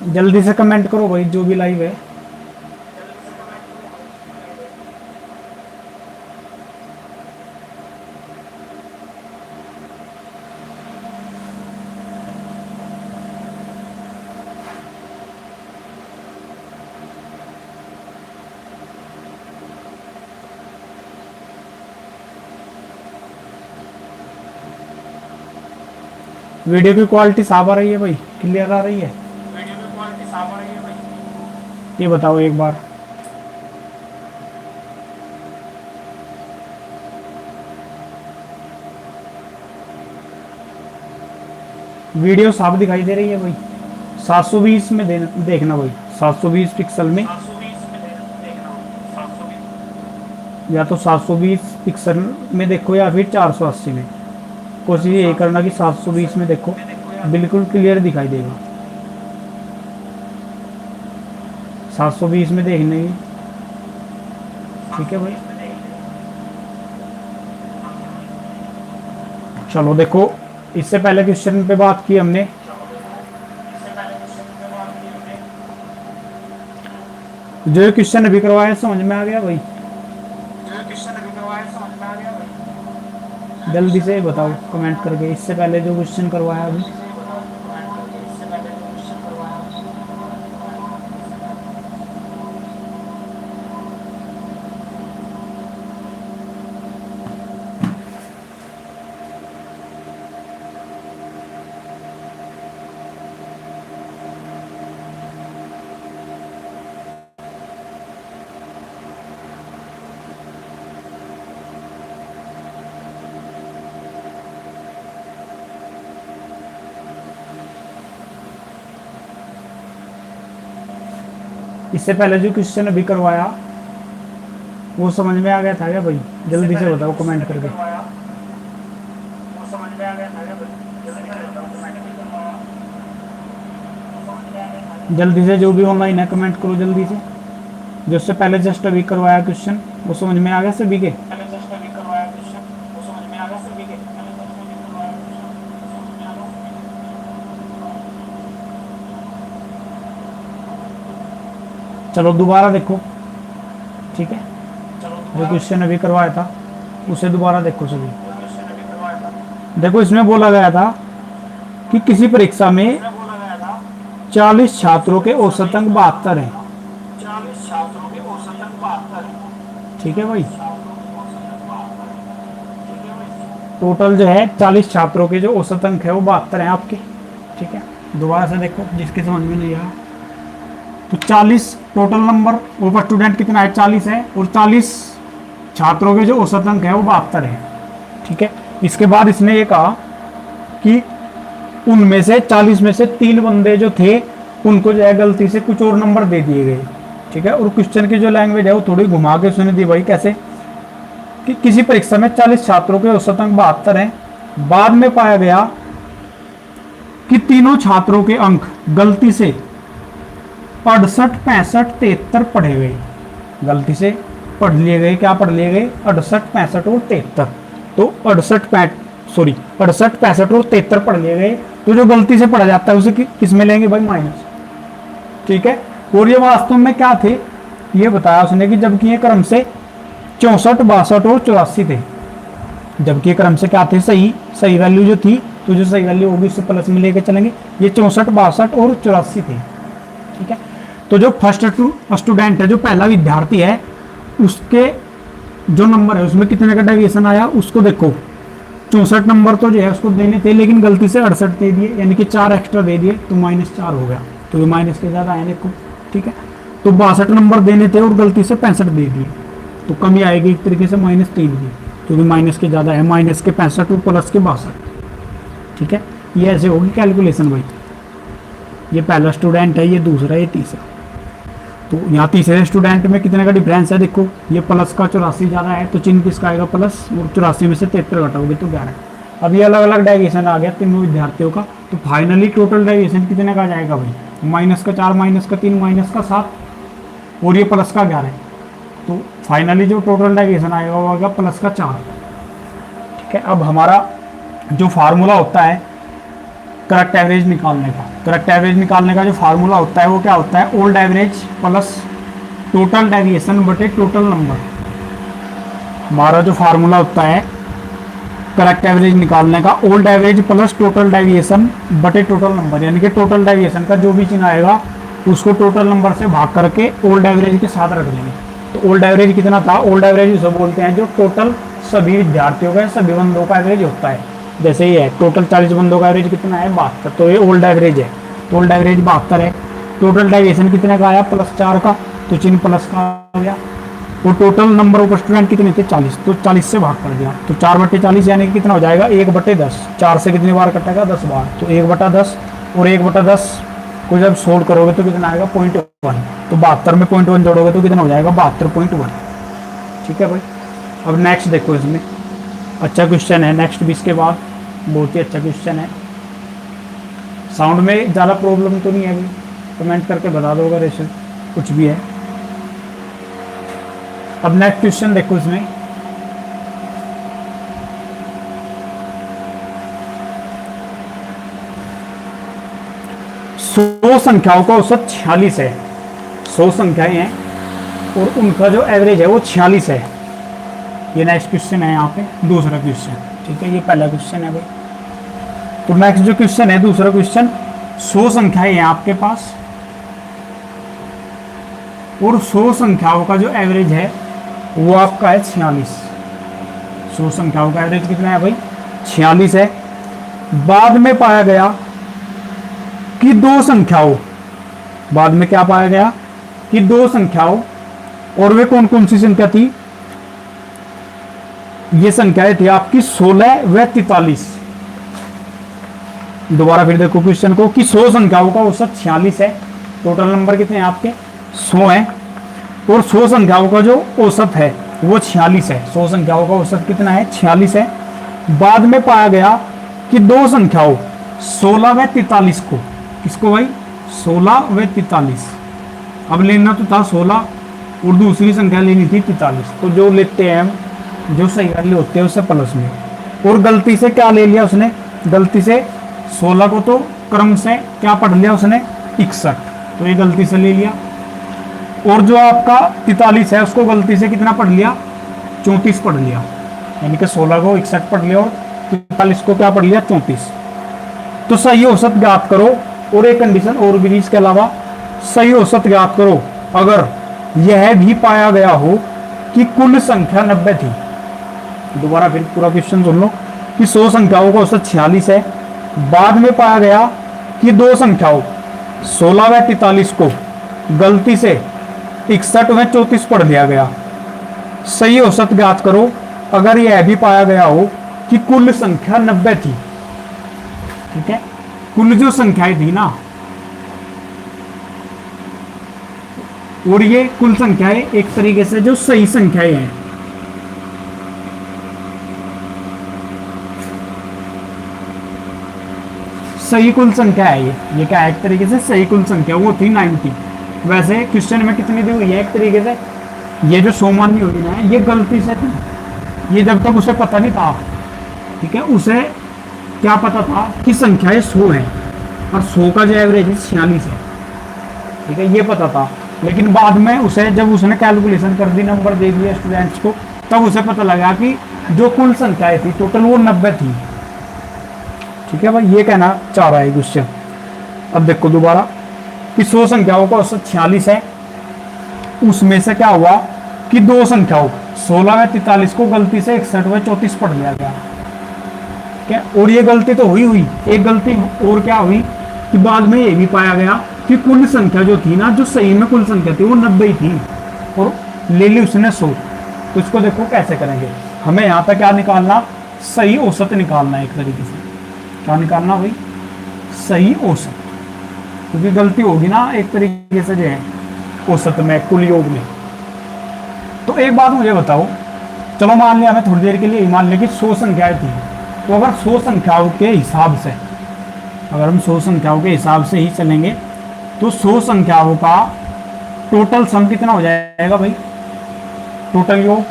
जल्दी से कमेंट करो भाई जो भी लाइव है। वीडियो की क्वालिटी साफ आ रही है भाई, क्लियर आ रही है? वीडियो की क्वालिटी साफ आ रही है भाई, ये बताओ एक बार। वीडियो साफ दिखाई दे रही है भाई? 720 में देखना भाई, 720 पिक्सल में, या तो 720 पिक्सल में देखो या फिर 480 में। कोशिश ये करना कि 720 में देखो, बिल्कुल क्लियर दिखाई देगा। 720 में देखने की, ठीक है भाई। चलो देखो, इससे पहले क्वेश्चन पे बात की हमने, जो क्वेश्चन अभी करवाया समझ में आ गया भाई? जल्दी से बताओ कमेंट करके, इससे पहले जो क्वेश्चन करवाया अभी। इससे पहले जो क्वेश्चन अभी करवाया वो समझ में आ गया था क्या भाई? जल्दी से बताओ कमेंट करके। जल्दी से जो भी ऑनलाइन है कमेंट करो जल्दी से। जो उससे पहले जस्ट अभी करवाया क्वेश्चन वो समझ में आ गया सभी के? चलो दोबारा देखो, ठीक है? जो क्वेश्चन अभी करवाया था उसे दोबारा देखो सभी। देखो इसमें बोला गया था कि किसी परीक्षा में 40 छात्रों के औसत अंक 72 हैं, ठीक है भाई? टोटल जो है 40 छात्रों के जो औसत अंक है वो 72 हैं आपके, ठीक है? दोबारा से देखो जिसके समझ में नहीं आया तो 40 टोटल नंबर ऊपर स्टूडेंट कितना है, 40 है, और 40 छात्रों के जो औसत अंक है वो 72 है, ठीक है? इसके बाद इसने ये कहा कि उनमें से 40 में से 3 बंदे जो थे उनको जो है गलती से कुछ और नंबर दे दिए गए, ठीक है? और क्वेश्चन की जो लैंग्वेज है वो थोड़ी घुमा के सुनी दी भाई। कैसे कि किसी परीक्षा में 40 छात्रों के औसत अंक 72 हैं, बाद में पाया गया कि तीनों छात्रों के अंक गलती से 68, 65, 73 पढ़े गए, गलती से पढ़ लिए गए। क्या पढ़ लिए गए? 68, 65 और 73। तो 68, 65 और 73 पढ़ लिए गए। तो जो गलती से पढ़ा जाता है उसे किस में लेंगे भाई? माइनस, ठीक है? और ये वास्तव में क्या थे ये बताया उसने कि जबकि ये क्रम से 64, 62 और 84 थे, जबकि क्रम से क्या थे? सही वैल्यू जो थी, तो जो सही वैल्यू होगी उससे प्लस में लेके चलेंगे। ये 64, 62 और 84 थे, ठीक है? तो जो फर्स्ट स्टूडेंट है, जो पहला विद्यार्थी है, उसके जो नंबर है उसमें कितने का डेविएशन आया उसको देखो। 64 नंबर तो जो है उसको देने थे लेकिन गलती से 68 दे दिए, यानी कि 4 एक्स्ट्रा दे दिए, तो -4 हो गया। तो ये माइनस के ज्यादा आया देखो, ठीक है? तो 62 नंबर देने थे और गलती से 65 दे दिए, तो कमी आएगी एक तरीके से -3 की, क्योंकि माइनस के ज्यादा है, माइनस के 65 और प्लस के 62, ठीक है? ये ऐसे होगी कैलकुलेशन भाई। ये पहला स्टूडेंट है, ये दूसरा, ये तीसरा। तो यहाँ तीसरे स्टूडेंट में कितने का डिफरेंस है देखो, ये प्लस का 84 ज़्यादा है, तो चिन्ह किसका आएगा? प्लस, और 84 में से 73 घटाओगे तो 11। अब ये अलग अलग डेविएशन आ गया तीनों विद्यार्थियों का, तो फाइनली टोटल डेविएशन कितने का जाएगा भाई? -4, -3, -7 और ये प्लस का 11। तो फाइनली जो टोटल डेविएशन आएगा वो आएगा प्लस का 4, ठीक है? अब हमारा जो फार्मूला होता है करेक्ट एवरेज निकालने का। करेक्ट एवरेज निकालने का जो फार्मूला होता है वो क्या होता है, old average plus total deviation बटे टोटल नंबर। हमारा जो फार्मूला होता है करेक्ट एवरेज निकालने का, old average plus total deviation बटे टोटल नंबर, यानी कि टोटल डेविएशन का जो भी चिन्ह आएगा उसको टोटल नंबर से भाग करके ओल्ड एवरेज के साथ रख देंगे। तो ओल्ड एवरेज कितना था, ओल्ड एवरेज उसे बोलते हैं जो टोटल सभी विद्यार्थियों का, सभी बंदों का एवरेज होता है। जैसे ये है टोटल 40 बंदों का एवरेज कितना है, 72, तो ये ओल्ड एवरेज है। ओल्ड एवरेज 72 है। टोटल डेविएशन कितने का आया, +4 का, तो चिन्ह प्लस का आ गया। वो टोटल नंबर ऑफ स्टूडेंट कितने थे, 40, तो 40 से भाग कर दिया, तो 4/40 यानी कि कितना हो जाएगा, 1/10। 4 से कितनी बार कटेगा, 10 बार, तो 1/10 और 1/10 को जब सोल्व करोगे तो कितना आएगा, 0.1। तो 72 में 0.1 जोड़ोगे तो कितना हो जाएगा, 72.1। ठीक है भाई। अब नेक्स्ट देखो, इसमें अच्छा क्वेश्चन है नेक्स्ट भी इसके बाद, बहुत ही अच्छा क्वेश्चन है। साउंड में ज़्यादा प्रॉब्लम तो नहीं है अभी, कमेंट करके बता दो अगर ऐसे कुछ भी है। अब नेक्स्ट क्वेश्चन देखो, इसमें सौ संख्याओं का औसत 46 है। 100 संख्याएं हैं और उनका जो एवरेज है वो 46 है। ये नेक्स्ट क्वेश्चन है यहाँ पे, दूसरा क्वेश्चन। ठीक है, ये पहला क्वेश्चन है भाई। तो नेक्स्ट जो क्वेश्चन है, दूसरा क्वेश्चन, 100 संख्याएं हैं आपके पास और 100 संख्याओं का जो एवरेज है वो आपका है 46। 100 संख्याओं का एवरेज कितना है भाई, 46 है। बाद में पाया गया कि दो संख्याओं, बाद में क्या पाया गया कि दो संख्याओं, और वे कौन कौन सी संख्या थी, ये संख्याएं थी आपकी 16 व 43। दोबारा फिर देखो क्वेश्चन को कि 100 संख्याओं का औसत 46 है। टोटल नंबर कितने हैं आपके, 100 है, और 100 संख्याओं का जो औसत है वो 46 है। 100 संख्याओं का औसत कितना है, 46 है। बाद में पाया गया कि दो संख्याओं 16 व 43 को, किसको भाई, 16 व 43। अब लेना तो था 16 और दूसरी संख्या लेनी थी 43, तो जो लेते हैं हम, जो सही वाले होते हैं उससे प्लस में, और गलती से क्या ले लिया उसने, गलती से 16 को तो क्रम से क्या पढ़ लिया उसने, 61, तो ये गलती से ले लिया। और जो आपका 43 है उसको गलती से कितना पढ़ लिया, 34 पढ़ लिया, यानी कि 16 को 61 पढ़ लिया और 43 को क्या पढ़ लिया, 34। तो सही औसत ज्ञात करो, और एक कंडीशन और भी इसके अलावा, सही औसत ज्ञात करो अगर यह भी पाया गया हो कि कुल संख्या 90 थी। दोबारा फिर पूरा क्वेश्चन सुन लो कि 100 संख्याओं का औसत 46 है। बाद में पाया गया कि दो संख्याओं 16 व 43 को गलती से 61 व 34 पढ़ लिया गया। सही औसत ज्ञात करो अगर यह भी पाया गया हो कि कुल संख्या 90 थी। ठीक है, कुल जो संख्याएं थी ना, और ये कुल संख्याएं एक तरीके से जो सही संख्याएं हैं, सही कुल संख्या है ये क्या है, एक तरीके से सही कुल संख्या वो थी 90। वैसे क्वेश्चन में कितनी दी हुई है, एक तरीके से ये जो 100 मानी हुई ना, ये गलती से थी, ये जब तक उसे पता नहीं था। ठीक है, उसे क्या पता था कि संख्याएं 100 है और 100 का जो एवरेज है 46 है। ठीक है, ये पता था, लेकिन बाद में उसे जब उसने कैलकुलेशन कर दी, नंबर दे दिया स्टूडेंट्स को, तब उसे पता लगा कि जो कुल संख्याएं थी टोटल वो 90 थी। ठीक है भाई, ये कहना चाह रहा है क्वेश्चन। अब देखो दोबारा कि 100 संख्याओं का औसत 46 है, उसमें से क्या हुआ कि दो संख्याओं 16 व 43 को गलती से 61 व 34 पढ़ लिया गया। क्या, और ये गलती तो हुई, एक गलती और क्या हुई कि बाद में ये भी पाया गया कि कुल संख्या जो थी ना, जो सही में कुल संख्या थी वो 90 ही थी, और ले ली उसने 100। तो इसको देखो कैसे करेंगे, हमें यहाँ पे क्या निकालना, सही औसत निकालना है। एक तरीके से क्या निकालना भाई, सही औसत, क्योंकि गलती होगी ना एक तरीके से जो है औसत में, कुल योग में। तो एक बात मुझे बताओ, चलो मान लिया, हमें थोड़ी देर के लिए मान लिया कि 100 संख्याएं थी, तो अगर 100 संख्याओं के हिसाब से, अगर हम 100 संख्याओं के हिसाब से ही चलेंगे तो 100 संख्याओं का टोटल सम कितना हो जाएगा भाई, टोटल योग।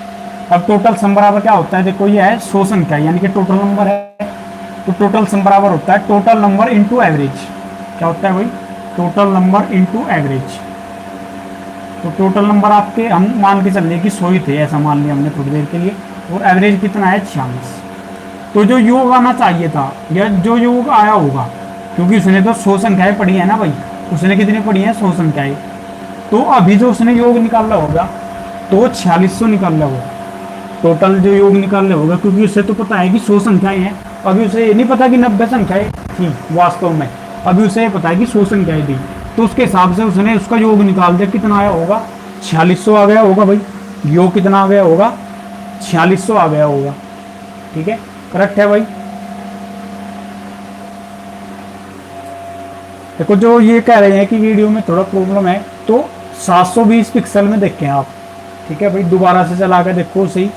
अब टोटल सम बराबर क्या होता है, देखो ये है 100 संख्या, यानी कि टोटल नंबर है, तो टोटल सम बराबर होता है टोटल नंबर इंटू एवरेज। क्या होता है भाई? Total number into average. तो टोटल नंबर आपके हम मान के चलने की 100 ही थे, ऐसा मान लिया हमने थोड़ी देर के लिए, और एवरेज कितना है 46। तो जो योग आना चाहिए था या जो योग आया होगा, क्योंकि उसने तो 100 संख्याएं पढ़ी है ना भाई, उसने कितनी पढ़ी है 100 संख्याएं, तो अभी जो उसने योग निकालना होगा तो 4600 निकालना होगा, टोटल जो योग निकालना होगा, क्योंकि उसे तो पता है कि 100 संख्याएं हैं, अभी उसे ये नहीं पता कि 90 संख्याएं थी वास्तव में, अभी उसे ये पता है कि 100 संख्याएं थी, तो उसके हिसाब से उसने उसका योग निकाल दिया, कितना आया होगा 4600 आ गया होगा भाई, योग कितना आ गया होगा 4600 आ गया होगा। ठीक है, करेक्ट है भाई। देखो जो ये कह रहे हैं कि वीडियो में थोड़ा प्रॉब्लम है, तो 720 पिक्सल में देखें आप। ठीक है भाई, दोबारा से चला के देखो सही,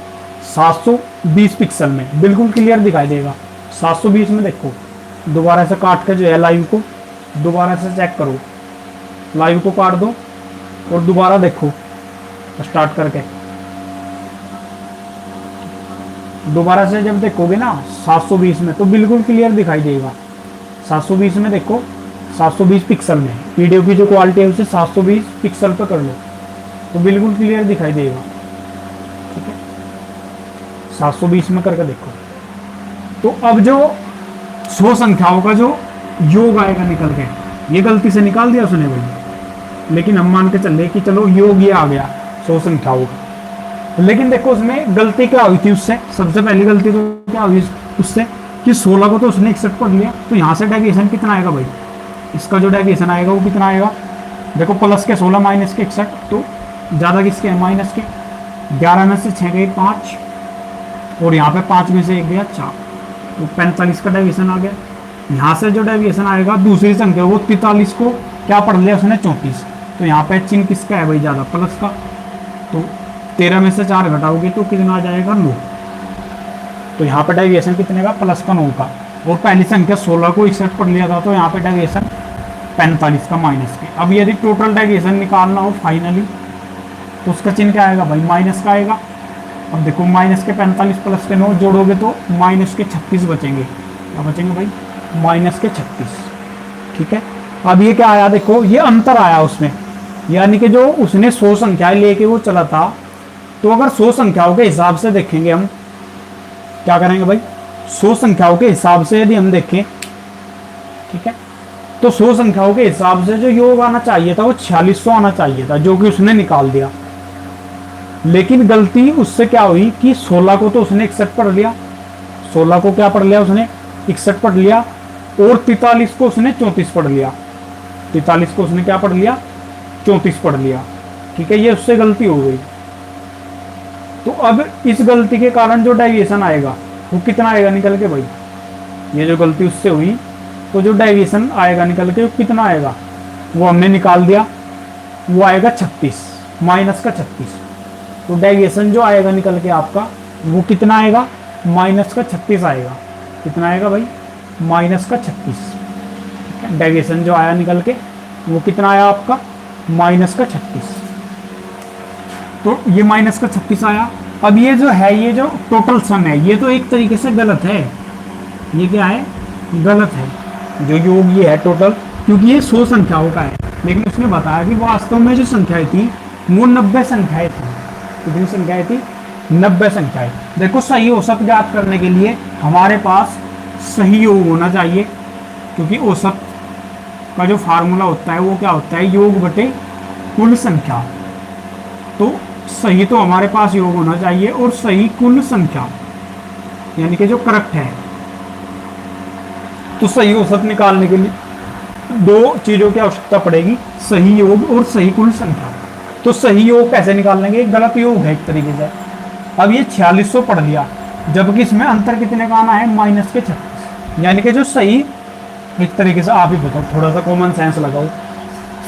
720 पिक्सल में बिल्कुल क्लियर दिखाई देगा। 720 में देखो, दोबारा से काट के जो है लाइव को दोबारा से चेक करो, लाइव को काट दो और दोबारा देखो स्टार्ट करके, दोबारा से जब देखोगे ना 720 में तो बिल्कुल क्लियर दिखाई देगा। 720 में देखो, 720 पिक्सल में, वीडियो की जो क्वालिटी है उसे 720 पिक्सल पे कर लो तो बिल्कुल क्लियर दिखाई देगा। ठीक है, 720 में करके देखो। तो अब जो 100 संख्याओं का जो योग आएगा निकल के, ये गलती से निकाल दिया उसने भाई, लेकिन हम मान के चल कि चलो योग ये आ गया 100 संख्याओं का, लेकिन देखो उसमें गलती क्या हुई थी उससे, सबसे पहली गलती तो क्या हुई उससे कि 16 को तो उसने 61 पढ़ लिया, तो यहाँ से डेविएशन कितना आएगा भाई, इसका जो डेविएशन आएगा वो कितना आएगा, देखो प्लस के 16 माइनस के 61, तो ज़्यादा किसके हैं माइनस के, 11 में से 6 गए 5 और यहाँ पे 5 में से 1 गया 4, तो 45 का डेविएशन आ गया। यहाँ से जो डेविएशन आएगा दूसरी संख्या वो 43 को क्या पढ़ लिया उसने 34, तो यहाँ पे चिन्ह किसका है भाई ज़्यादा, प्लस का, तो 13 में से 4 घटाओगे तो कितना आ जाएगा 9, तो यहाँ पे डेविएशन कितने का प्लस का 9 का, और पहली संख्या 16 को 61 पढ़ लिया था तो यहाँ पे डेविएशन 45 का माइनस के। अब यदि टोटल डेविएशन निकालना हो फाइनली तो उसका चिन्ह क्या आएगा भाई माइनस का आएगा। अब देखो माइनस के 45 प्लस के 9 जोड़ोगे तो माइनस के 36 बचेंगे, क्या बचेंगे भाई माइनस के 36। ठीक है, अब ये क्या आया देखो, ये अंतर आया उसमें, यानी कि जो उसने 100 संख्याएं लेके वो चला था, तो अगर 100 संख्याओं के हिसाब से देखेंगे हम, क्या करेंगे भाई 100 संख्याओं के हिसाब से यदि हम देखें, ठीक है, तो 100 संख्याओं के हिसाब से जो योग आना चाहिए था वो 4600 आना चाहिए था, जो कि उसने निकाल दिया। लेकिन गलती उससे क्या हुई कि 16 को तो उसने 61 पढ़ लिया, 16 को क्या पढ़ लिया उसने 61 पढ़ लिया, और 43 को उसने 34 पढ़ लिया, 43 को उसने क्या पढ़ लिया 34 पढ़ लिया। ठीक है, ये उससे गलती हो गई। तो अब इस गलती के कारण जो डेविएशन आएगा वो कितना आएगा निकल के भाई, ये जो गलती उससे हुई तो जो डेविएशन आएगा निकल के वो कितना आएगा वो हमने निकाल दिया, वो आएगा 36 माइनस का 36। तो डेविएशन जो आएगा निकल के आपका वो कितना आएगा माइनस का 36 आएगा, कितना आएगा भाई माइनस का 36। ठीक है, डेविएशन जो आया निकल के वो कितना आया आपका माइनस का 36, तो ये माइनस का 36 आया। अब ये जो है ये जो टोटल सम है ये तो एक तरीके से गलत है, ये क्या है गलत है, जो योग ये है टोटल, क्योंकि ये 100 संख्याओं का है, लेकिन उसने बताया कि वास्तव में जो संख्याएं थी वो 90 संख्याएं थी। कितनी संख्याएं थी 90 संख्याएं। देखो सही औसत ज्ञात करने के लिए हमारे पास सही योग होना चाहिए, क्योंकि औसत का जो फार्मूला होता है वो क्या होता है योग बटे कुल संख्या। तो सही तो हमारे पास योग होना चाहिए और सही कुल संख्या, यानी कि जो करेक्ट है। तो सही औसत निकालने के लिए दो चीजों की आवश्यकता पड़ेगी, सही योग और सही कुल संख्या। तो सही योग कैसे निकाल लेंगे, गलत योग है एक तरीके से। अब ये 4600 पढ़ लिया, जबकि इसमें अंतर कितने का आना है माइनस के 36, यानी कि जो सही, एक तरीके से आप ही बताओ, थोड़ा सा कॉमन सेंस लगाओ,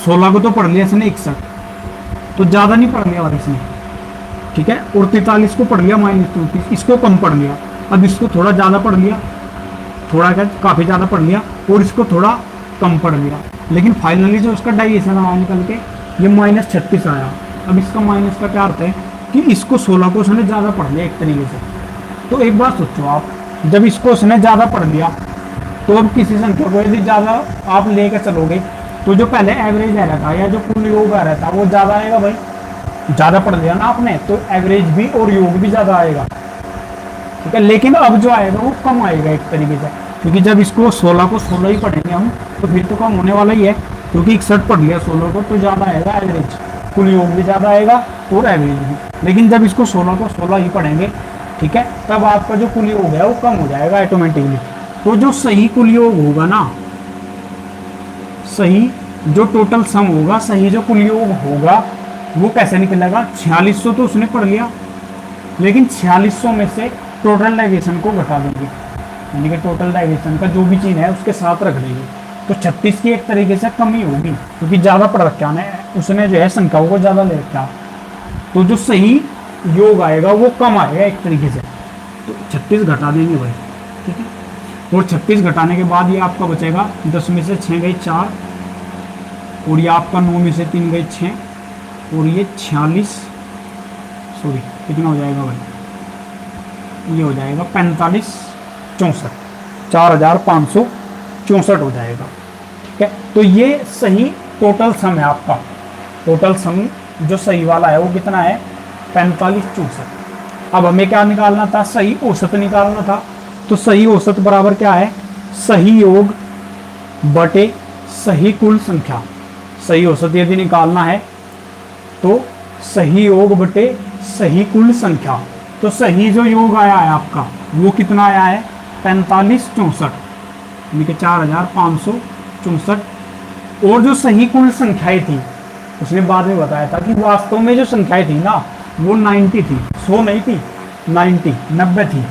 16 को तो पढ़ लिया इसने 61, तो ज्यादा नहीं पढ़ लिया और इसने, ठीक है, और 43 को पढ़ लिया -34, इसको कम पढ़ लिया। अब इसको थोड़ा ज्यादा पढ़ लिया, थोड़ा क्या काफी ज्यादा पढ़ लिया, और इसको थोड़ा कम पढ़ लिया, लेकिन फाइनली जो उसका डेविएशन आया निकल के ये -36 आया। अब इसका माइनस का क्या अर्थ है कि इसको 16 को उसने ज्यादा पढ़ लिया एक तरीके से। तो एक बात सोचो आप, जब इसको उसने ज्यादा पढ़ लिया तो अब किसी संख्या को यदि ज़्यादा आप लेकर चलोगे तो जो पहले एवरेज आ रहा था या जो कुल योग आ रहा था वो ज़्यादा आएगा भाई, ज़्यादा पढ़ लिया ना आपने, तो एवरेज भी और योग भी ज़्यादा आएगा, ठीक है। लेकिन अब जो आएगा वो कम आएगा एक तरीके से, क्योंकि जब इसको 16 को 16 ही पढ़ेंगे हम तो फिर तो कम होने वाला ही है, क्योंकि 61 पढ़ लिया 16 को तो ज़्यादा आएगा एवरेज, कुल योग भी ज़्यादा आएगा और एवरेज भी। लेकिन जब इसको 16 को 16 ही पढ़ेंगे, ठीक है, तब आपका जो कुल योग है वो कम हो जाएगा ऑटोमेटिकली। तो जो सही कुल योग होगा ना, सही जो टोटल सम होगा, सही जो कुल योग होगा वो कैसे निकलेगा, 4600 तो उसने पढ़ लिया, लेकिन 4600 में से टोटल डेविएशन को घटा देंगे, यानी कि टोटल डेविएशन का जो भी चीज है उसके साथ रख देंगे, तो 36 की एक तरीके से कमी होगी, क्योंकि ज़्यादा पढ़ रखा है उसने, जो है संख्याओं को ज़्यादा ले रखा, तो जो सही योग आएगा वो कम आएगा एक तरीके से, तो 36 घटा देंगे भाई, ठीक है। और 36 घटाने के बाद ये आपका बचेगा 10 में से 6 गई 4, और ये आपका 9 में से 3 गई 6, और ये 46, सॉरी कितना हो जाएगा भाई, ये हो जाएगा 45 64, 4564 हो जाएगा, ठीक है। तो ये सही टोटल सम है आपका, टोटल सम जो सही वाला है वो कितना है, 45 64। अब हमें क्या निकालना था, सही औसत निकालना था, तो सही औसत बराबर क्या है, सही योग बटे सही कुल संख्या। सही औसत यदि निकालना है तो सही योग बटे सही कुल संख्या, तो सही जो योग आया है आपका वो कितना आया है, 45 64, यानी कि 4564। और जो सही कुल संख्याएं थी उसने बाद में बताया था कि वास्तव में जो संख्याएं थी ना वो 90 थी, 100 नहीं थी, 90 थी,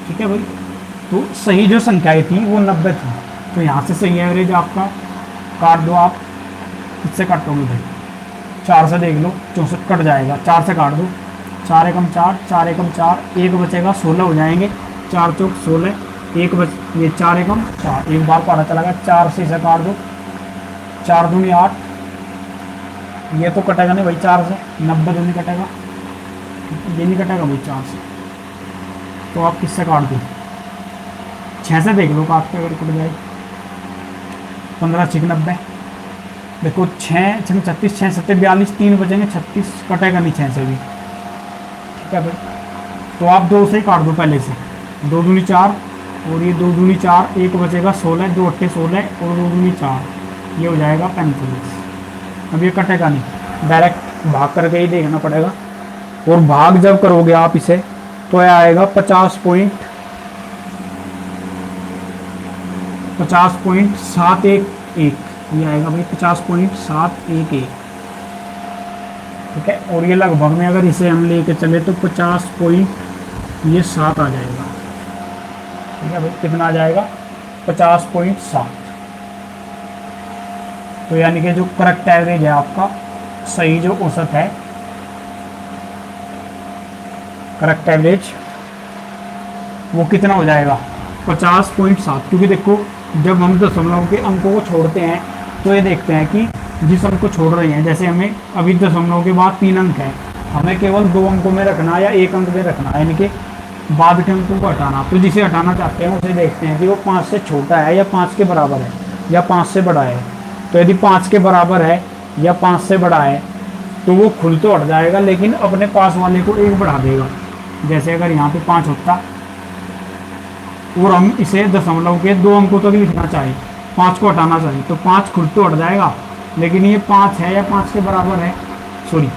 ठीक है भाई। तो सही जो संख्याएं थी वो 90 थी, तो यहाँ से सही एवरेज आपका काट दो, आप किससे काटोगे भाई, 4 से देख लो, 64 कट जाएगा, 4 से काट दो, 4 एकम 4, 4 एकम 4, एक बचेगा 16 हो जाएंगे, 4 चौक 16, एक बच, ये 4 एकम 4, एक बार पता चला गया, 4 से इसे काट दो, 4 दूनी 8, ये तो कटेगा नहीं भाई 4 से, 90 दूनी कटेगा, ये नहीं कटेगा भाई 4 से, तो आप किससे काट दो, 6 से देख लो काट के, अगर कट जाए 15 6 90, देखो 6 6 36, 6 7 42, 3 बचेंगे, 36 कटेगा नहीं 6 से भी, ठीक है भाई। तो आप 2 से ही काट दो पहले से, 2 दूनी 4, और ये 2 दूनी 4, एक बचेगा 16, 2 अट्ठे 16, और 2 दूनी 4, ये हो जाएगा 45। अब ये कटेगा नहीं, डायरेक्ट भाग करके ही देखना पड़ेगा, और भाग जब करोगे आप इसे तो यह आएगा 50.711, ये आएगा भाई 50.711, ठीक है। और ये लगभग में अगर इसे हम लेके चले तो 50.7 आ जाएगा, ठीक है भाई, कितना आ जाएगा 50.7। तो यानी कि जो करेक्ट एवरेज है आपका, सही जो औसत है, करेक्ट एवरेज वो कितना हो जाएगा 50.7, क्योंकि देखो जब हम दशमलव के अंकों को छोड़ते हैं तो ये देखते हैं कि जिस अंक को छोड़ रहे हैं, जैसे हमें अभी दशमलव के बाद 3 अंक है, हमें केवल 2 अंकों में रखना या 1 अंक में रखना, यानी कि बाद के अंकों को हटाना। तो जिसे हटाना चाहते हैं उसे देखते हैं कि वो 5 से छोटा है या 5 के बराबर है या 5 से बड़ा है। तो यदि 5 के बराबर है या 5 से बड़ा है तो वो खुद तो हट जाएगा, लेकिन अपने पास वाले को 1 बढ़ा देगा। जैसे अगर यहाँ पे 5 होता और हम इसे दशमलव के 2 अंकों तक लिखना चाहिए, 5 को हटाना चाहिए, तो 5 खुद तो हट जाएगा, लेकिन ये 5 है या 5 के बराबर है, सॉरी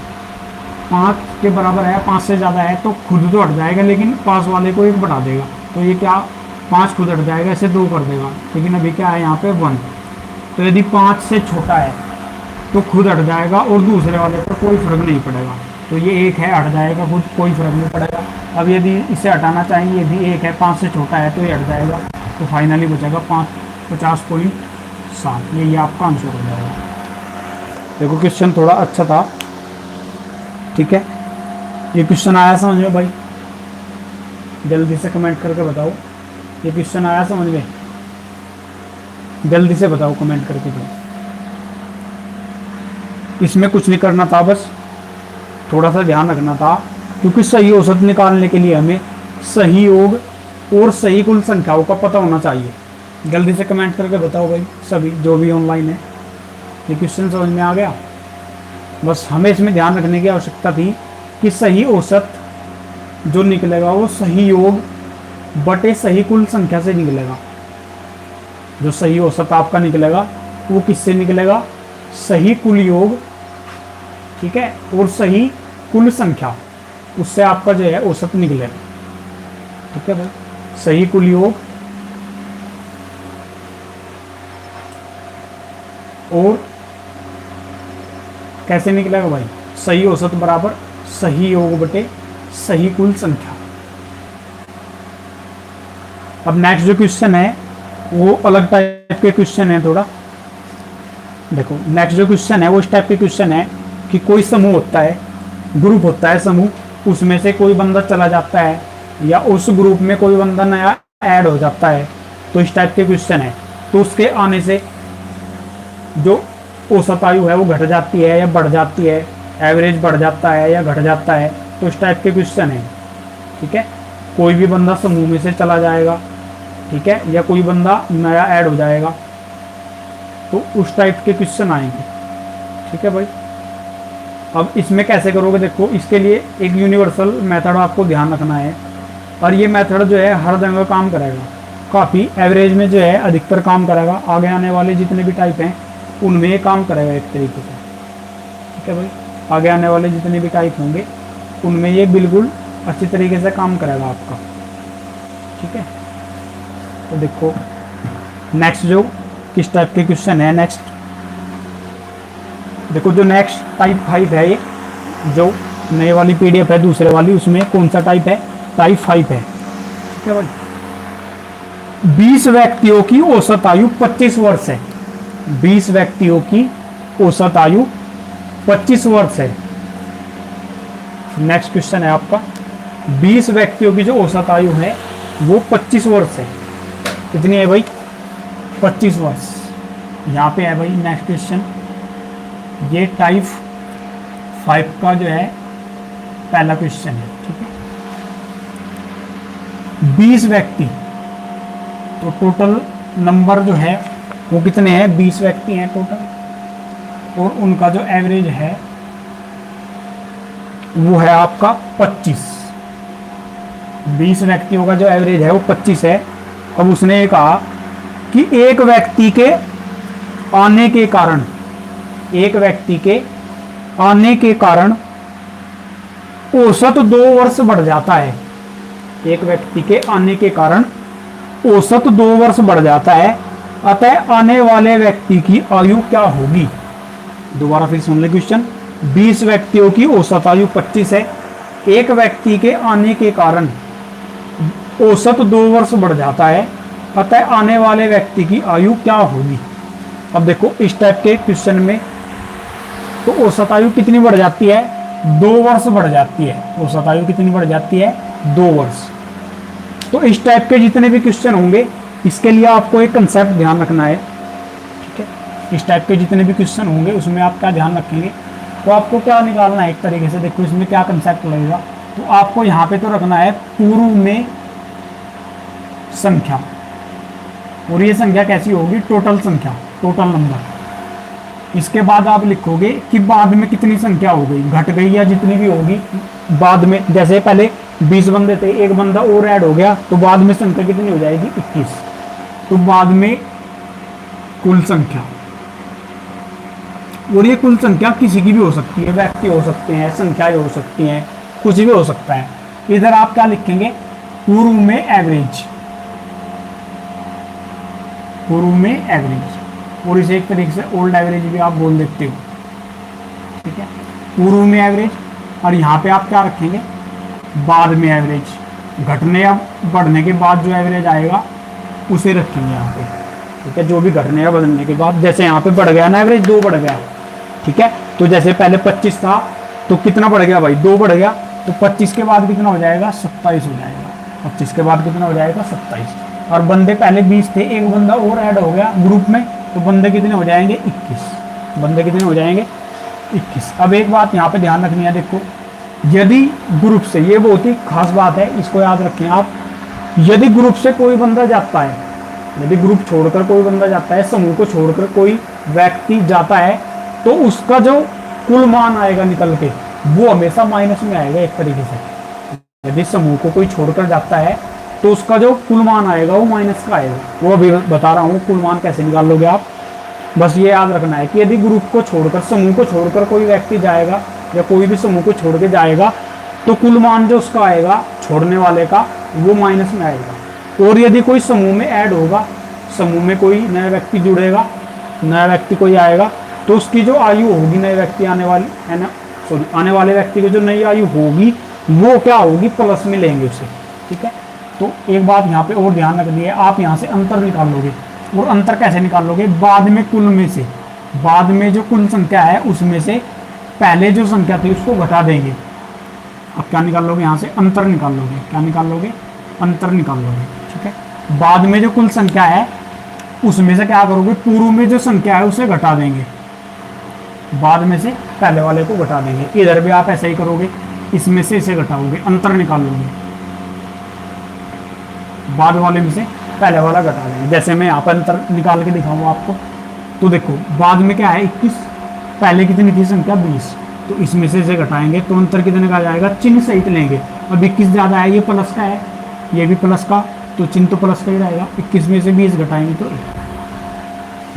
5 के बराबर है, 5 से ज़्यादा है, तो खुद तो हट जाएगा, लेकिन पास वाले को 1 बढ़ा देगा। तो ये क्या 5 खुद हट जाएगा, इसे 2 कर देगा, लेकिन अभी क्या है यहाँ पे 1। तो यदि 5 से छोटा है तो खुद हट जाएगा और दूसरे वाले पर कोई फर्क नहीं पड़ेगा। तो ये 1 है, हट जाएगा खुद, कोई फर्क नहीं पड़ेगा। अब यदि इसे हटाना चाहेंगे, ये भी 1 है, 5 से छोटा है तो ये हट जाएगा, तो फाइनली बचेगा 50.7। ये आपका आंसर हो जाएगा। देखो क्वेश्चन थोड़ा अच्छा था, ठीक है। ये क्वेश्चन आया समझ में भाई? जल्दी से कमेंट करके बताओ, ये क्वेश्चन आया समझ में? जल्दी से बताओ कमेंट करके। तो इसमें कुछ नहीं करना था, बस थोड़ा सा ध्यान रखना था, क्योंकि सही औसत निकालने के लिए हमें सही योग और सही कुल संख्याओं का पता होना चाहिए। जल्दी से कमेंट करके बताओ भाई सभी जो भी ऑनलाइन है। ये क्वेश्चन समझ में आ गया? बस हमें इसमें ध्यान रखने की आवश्यकता थी कि सही औसत जो निकलेगा वो सही योग बटे सही कुल संख्या से निकलेगा। जो सही औसत आपका निकलेगा वो किससे निकलेगा? सही कुल योग, ठीक है, और सही कुल संख्या, उससे आपका जो है औसत निकलेगा। ठीक है भाई, सही कुल योग और कैसे निकलेगा भाई? सही औसत बराबर सही योग बटे सही कुल संख्या। अब नेक्स्ट जो क्वेश्चन है वो अलग टाइप के क्वेश्चन है थोड़ा। देखो नेक्स्ट जो क्वेश्चन है वो इस टाइप के क्वेश्चन है कि कोई समूह होता है, ग्रुप होता है समूह, उसमें से कोई बंदा चला जाता है या उस ग्रुप में कोई बंदा नया ऐड हो जाता है, तो इस टाइप के क्वेश्चन है। तो उसके आने से जो औसत आयु है वो घट जाती है या बढ़ जाती है, एवरेज बढ़ जाता है या घट जाता है, तो इस टाइप के क्वेश्चन है। ठीक है, कोई भी बंदा समूह में से चला जाएगा, ठीक है, या कोई बंदा नया ऐड हो जाएगा, तो उस टाइप के क्वेश्चन आएंगे। ठीक है भाई, अब इसमें कैसे करोगे? देखो इसके लिए एक यूनिवर्सल मेथड आपको ध्यान रखना है, और ये मेथड जो है हर जगह काम करेगा, काफ़ी एवरेज में जो है अधिकतर काम करेगा। आगे आने वाले जितने भी टाइप हैं उनमें ये काम करेगा एक तरीके से। ठीक है भाई, आगे आने वाले जितने भी टाइप होंगे उनमें ये बिल्कुल अच्छी तरीके से काम करेगा आपका। ठीक है, तो देखो नेक्स्ट जो किस टाइप के क्वेश्चन है। नेक्स्ट देखो जो नेक्स्ट टाइप 5 है, ये जो नए वाली पीडीएफ है दूसरे वाली, उसमें कौन सा टाइप है? टाइप 5 है। ठीक है भाई, 20 व्यक्तियों की औसत आयु 25 वर्ष है। 20 व्यक्तियों की औसत आयु 25 वर्ष है। नेक्स्ट क्वेश्चन है आपका, 20 व्यक्तियों की जो औसत आयु है वो 25 वर्ष है। कितनी है भाई? 25 वर्ष। यहाँ पे है भाई नेक्स्ट क्वेश्चन, ये टाइप 5 का जो है पहला क्वेश्चन है। ठीक है, 20 व्यक्ति, तो टोटल नंबर जो है वो कितने हैं? 20 व्यक्ति हैं टोटल, और उनका जो एवरेज है वो है आपका 25। 20 व्यक्तियों का जो एवरेज है वो 25 है। अब उसने कहा कि एक व्यक्ति के आने के कारण, एक व्यक्ति के आने के कारण औसत 2 वर्ष बढ़ जाता है। एक व्यक्ति के आने के कारण औसत 2 वर्ष बढ़ जाता है, अतः आने वाले व्यक्ति की आयु क्या होगी? दोबारा फिर सुन ले क्वेश्चन, 20 व्यक्तियों की औसत आयु 25 है, एक व्यक्ति के आने के कारण औसत 2 वर्ष बढ़ जाता है, अतः आने वाले व्यक्ति की आयु क्या होगी? अब देखो इस टाइप के क्वेश्चन में तो औसत आयु कितनी बढ़ जाती है? 2 वर्ष बढ़ जाती है। औसत आयु कितनी बढ़ जाती है? 2 वर्ष। तो इस टाइप के जितने भी क्वेश्चन होंगे इसके लिए आपको एक कंसेप्ट ध्यान रखना है। ठीक है, इस टाइप के जितने भी क्वेश्चन होंगे उसमें आप क्या ध्यान रखेंगे? तो आपको क्या निकालना है एक तरीके से, देखो इसमें क्या कंसेप्ट लगेगा। तो आपको यहाँ पे तो रखना है पूर्व में संख्या, और ये संख्या कैसी होगी? टोटल संख्या, टोटल नंबर। इसके बाद आप लिखोगे कि बाद में कितनी संख्या हो गई, घट गई या जितनी भी होगी बाद में। जैसे पहले 20 बंदे थे, एक बंदा और ऐड हो गया, तो बाद में संख्या कितनी हो जाएगी? 21। तो बाद में कुल संख्या, और ये कुल संख्या किसी की भी हो सकती है, व्यक्ति हो सकते हैं, संख्याएं हो सकती हैं, कुछ भी हो सकता है। इधर आप क्या लिखेंगे? पूर्व में एवरेज, पूर्व में एवरेज, और इसे एक तरीके से ओल्ड एवरेज भी आप बोल देते हो। ठीक है, पूर्व में एवरेज, और यहाँ पे आप क्या रखेंगे? बाद में एवरेज, घटने या बढ़ने के बाद जो एवरेज आएगा उसे रखेंगे यहाँ पे। ठीक है, जो भी घटने या बढ़ने के बाद, जैसे यहाँ पे बढ़ गया ना एवरेज, 2 बढ़ गया। ठीक है, तो जैसे पहले 25 था तो कितना बढ़ गया भाई? 2 बढ़ गया, तो 25 के बाद कितना हो जाएगा? 27 हो जाएगा। 25 के बाद कितना हो जाएगा? 27। और बंदे पहले 20 थे, एक बंदा और ऐड हो गया ग्रुप में, तो बंदे कितने हो जाएंगे? 21। बंदे कितने हो जाएंगे? 21। अब एक बात यहाँ पे ध्यान रखनी है, देखो यदि ग्रुप से, ये बहुत ही खास बात है, इसको याद रखें आप, यदि ग्रुप से कोई बंदा जाता है, यदि ग्रुप छोड़कर कोई बंदा जाता है, समूह को छोड़कर कोई व्यक्ति जाता है, तो उसका जो कुल मान आएगा निकल के वो हमेशा माइनस में आएगा एक तरीके से। यदि समूह को कोई छोड़कर जाता है तो उसका जो कुल मान आएगा वो माइनस का आएगा। वो अभी बता रहा हूँ कुल मान कैसे निकाल लोगे आप। बस ये याद रखना है कि यदि ग्रुप को छोड़कर, समूह को छोड़कर कोई व्यक्ति जाएगा या कोई भी समूह को छोड़ के जाएगा तो कुल मान जो उसका आएगा छोड़ने वाले का वो माइनस में आएगा। और यदि कोई समूह में ऐड होगा, समूह में कोई नया व्यक्ति जुड़ेगा, नया व्यक्ति कोई आएगा, तो उसकी जो आयु होगी नए व्यक्ति आने वाली है ना, सॉरी आने वाले व्यक्ति की जो नई आयु होगी वो क्या होगी, प्लस में लेंगे उसे। ठीक है, तो एक बात यहाँ पे और ध्यान रखनी है, आप यहाँ से अंतर निकाल लोगे। और अंतर कैसे निकाल लोगे, बाद में कुल में से, बाद में जो कुल संख्या है उसमें से पहले जो संख्या थी उसको घटा देंगे। अब क्या निकाल लोगे, यहाँ से अंतर निकाल लोगे। क्या निकाल लोगे, अंतर निकाल लोगे। ठीक है, बाद में जो कुल संख्या है उसमें से क्या करोगे, पूर्व में जो संख्या है उसे घटा देंगे, बाद में से पहले वाले को घटा देंगे। इधर भी आप ऐसा ही करोगे, इसमें से इसे घटाओगे, अंतर निकाल लोगे, बाद वाले में से पहले वाला घटा देंगे। जैसे मैं यहाँ पर अंतर निकाल के दिखाऊंगा आपको, तो देखो बाद में क्या है 21, पहले कितनी थी संख्या 20, तो इसमें से इसे घटाएंगे तो अंतर कितने का आ जाएगा, चिन्ह सहित लेंगे। अब 21 ज़्यादा है, ये प्लस का है, ये भी प्लस का, तो चिन्ह तो प्लस का ही रहेगा। 21 में से 20 घटाएंगे तो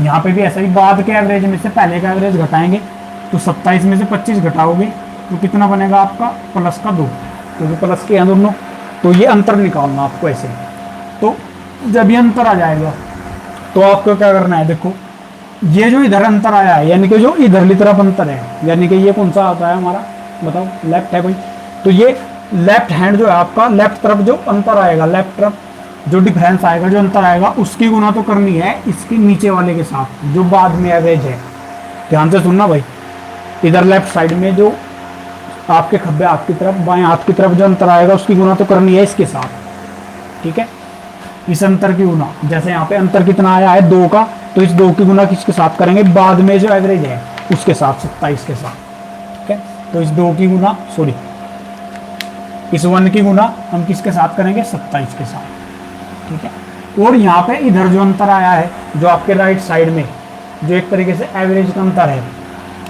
यहाँ पे भी ऐसा ही, बाद के एवरेज में से पहले का एवरेज घटाएंगे, तो 27 में से 25 घटाओगे तो कितना बनेगा आपका, प्लस का 2, क्योंकि प्लस के हैं दोनों। तो ये अंतर निकालना आपको ऐसे। तो जब ये अंतर आ जाएगा तो आपको क्या करना है, देखो ये जो इधर अंतर आया है, यानी कि जो इधरली तरफ अंतर है, यानी कि ये कौन सा आता है हमारा, बताओ, लेफ्ट है भाई। तो ये लेफ्ट हैंड जो है आपका, लेफ्ट तरफ जो अंतर आएगा, लेफ्ट तरफ जो डिफरेंस आएगा, जो अंतर आएगा, उसकी गुना तो करनी है इसके नीचे वाले के साथ जो बाद में एवरेज है। ध्यान से सुनना भाई, इधर लेफ्ट साइड में जो आपके खब्बे हाथ की तरफ, बाएं हाथ की तरफ जो अंतर आएगा उसकी गुना तो करनी है इसके साथ। ठीक है, इस अंतर की गुना, जैसे यहाँ पे अंतर कितना आया है 2 का, तो इस 2 की गुना किसके साथ करेंगे, बाद में जो एवरेज है उसके साथ, 27 के साथ। ठीक है, तो इस 2 की गुना, सॉरी इस 1 की गुना हम किसके साथ करेंगे, 27 के साथ। ठीक है, और यहाँ पे इधर जो अंतर आया है, जो आपके राइट साइड में जो एक तरीके से एवरेज का अंतर है,